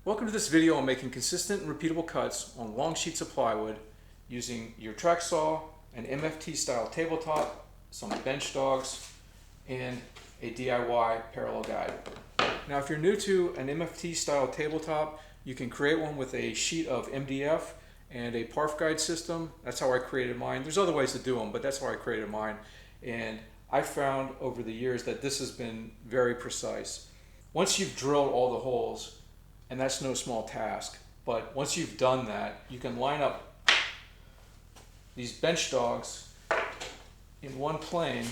Welcome to this video on making consistent and repeatable cuts on long sheets of plywood using your track saw, an MFT style tabletop, some bench dogs, and a DIY parallel guide. Now if you're new to an MFT style tabletop, you can create one with a sheet of MDF and a parf guide system. That's how I created mine. There's other ways to do them, but that's how I created mine. And I found over the years that this has been very precise. Once you've drilled all the holes, and that's no small task, but once you've done that, you can line up these bench dogs in one plane.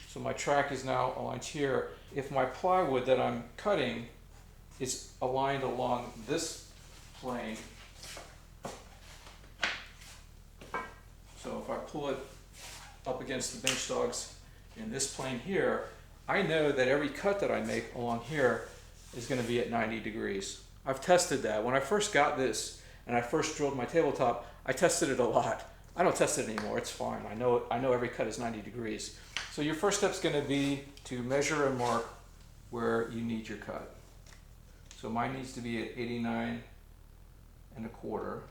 So my track is now aligned here. If my plywood that I'm cutting is aligned along this plane, so if I pull it up against the bench dogs in this plane here, I know that every cut that I make along here is going to be at 90 degrees. I've tested that. When I first got this and I first drilled my tabletop, I tested it a lot. I don't test it anymore, it's fine. I know every cut is 90 degrees. So your first step is going to be to measure and mark where you need your cut. So mine needs to be at 89 1/4.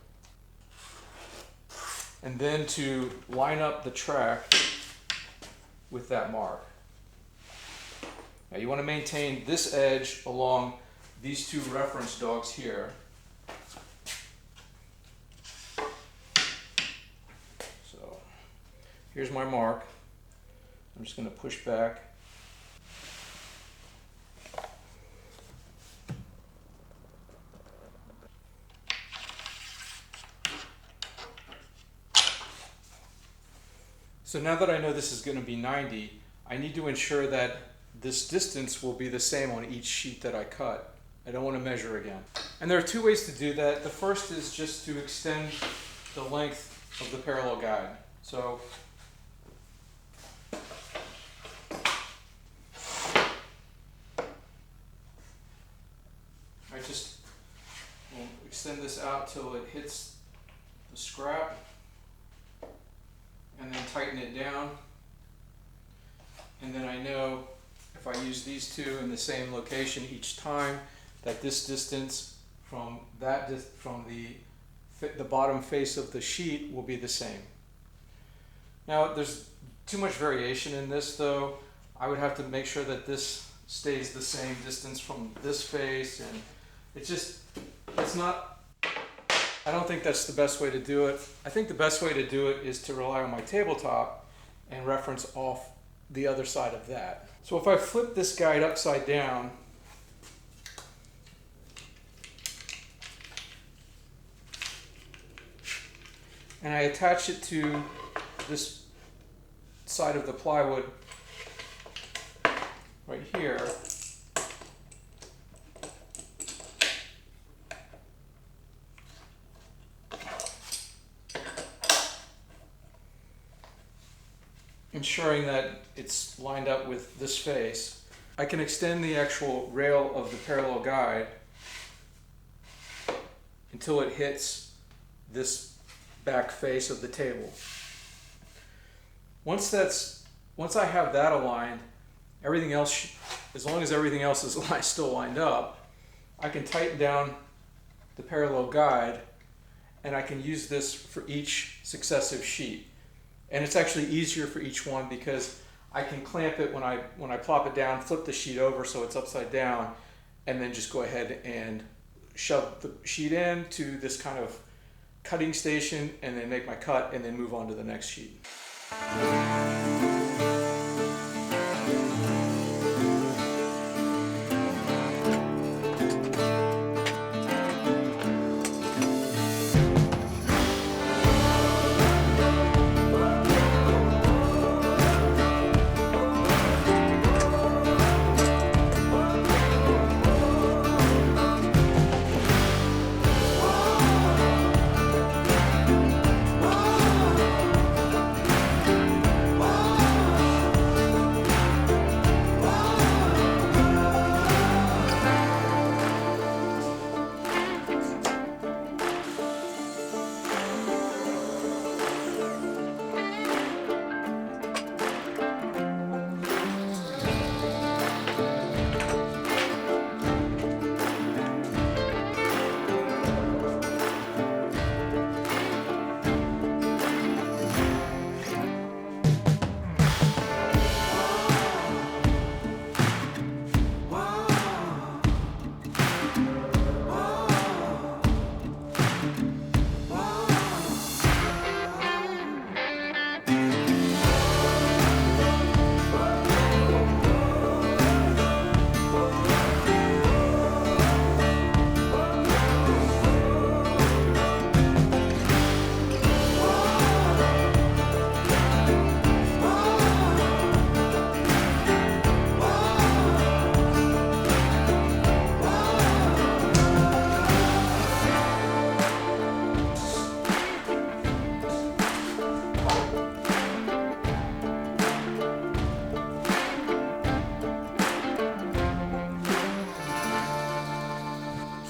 And then to line up the track with that mark. Now you want to maintain this edge along these two reference dogs here. So here's my mark. I'm just going to push back. So now that I know this is going to be 90, I need to ensure that this distance will be the same on each sheet that I cut. I don't want to measure again. And there are two ways to do that. The first is just to extend the length of the parallel guide. So I just will extend this out till it hits the scrap and then tighten it down. And then I know if I use these two in the same location each time, that this distance from the bottom face of the sheet will be the same. Now there's too much variation in this though. I would have to make sure that this stays the same distance from this face, and it's not, I don't think that's the best way to do it. I think the best way to do it is to rely on my tabletop and reference off the other side of that. So if I flip this guide upside down, and I attach it to this side of the plywood right here, ensuring that it's lined up with this face, I can extend the actual rail of the parallel guide until it hits this back face of the table. Once I have that aligned, everything else, as long as everything else is still lined up, I can tighten down the parallel guide, and I can use this for each successive sheet. And it's actually easier for each one because I can clamp it when I plop it down, flip the sheet over so it's upside down, and then just go ahead and shove the sheet in to this kind of cutting station, and then make my cut, and then move on to the next sheet.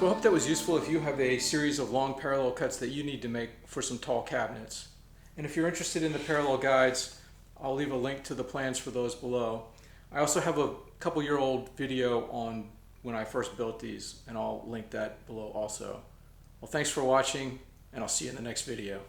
So I hope that was useful if you have a series of long parallel cuts that you need to make for some tall cabinets. And if you're interested in the parallel guides, I'll leave a link to the plans for those below. I also have a couple-year-old video on when I first built these, and I'll link that below also. Well, thanks for watching, and I'll see you in the next video.